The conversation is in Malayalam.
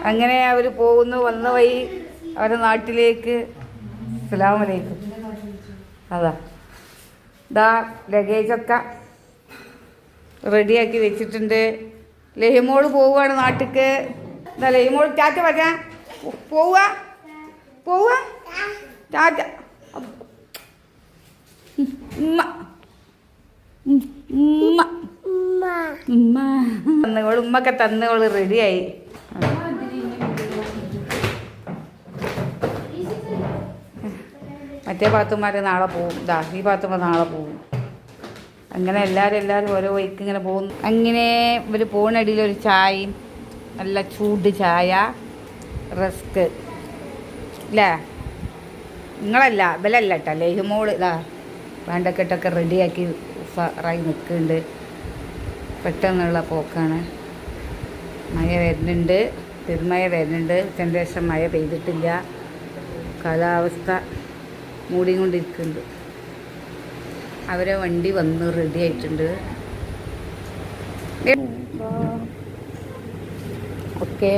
അങ്ങനെ അവർ പോകുന്നു. വന്ന വഴി അവരുടെ നാട്ടിലേക്ക്. അസ്സലാമു അലൈക്കും. അതാ ഇതാ ലഗേജൊക്കെ റെഡിയാക്കി വെച്ചിട്ടുണ്ട്. ലഹിമോള് പോവുകയാണ് നാട്ടിക്ക്. എന്താ ലഹിമോൾ ടാറ്റ പറഞ്ഞ പോവുക ടാറ്റ. ഉമ്മക്കെ തന്നോള് റെഡിയായി. മറ്റേ പാത്തുമാർ നാളെ പോവും. ഈ പാത്തുമ്മ നാളെ പോവും. അങ്ങനെ എല്ലാവരും ഓരോ വഴിക്ക് ഇങ്ങനെ പോകുന്നു. അങ്ങനെ ഇവർ പോകുന്നടിയിൽ ഒരു ചായയും നല്ല ചൂട് ചായ, റസ്ക് ഇല്ലേ? നിങ്ങളല്ല ഇവലല്ല കേട്ടോ, ലേഹ്യമോള് ഇതാ വേണ്ടക്കെട്ടൊക്കെ റെഡിയാക്കി ഉസാറായി നിൽക്കുന്നുണ്ട്. പെട്ടെന്നുള്ള പോക്കാണ്. മഴ വരുന്നുണ്ട്, പെരുമഴ വരുന്നുണ്ട്. ഉച്ചൻ്റെ ശേഷം മഴ പെയ്തിട്ടില്ല. കാലാവസ്ഥ മൂടിക്കൊണ്ടിരിക്കുന്നുണ്ട്. അവരെ വണ്ടി വന്ന് റെഡി ആയിട്ടുണ്ട്. ഓക്കെ.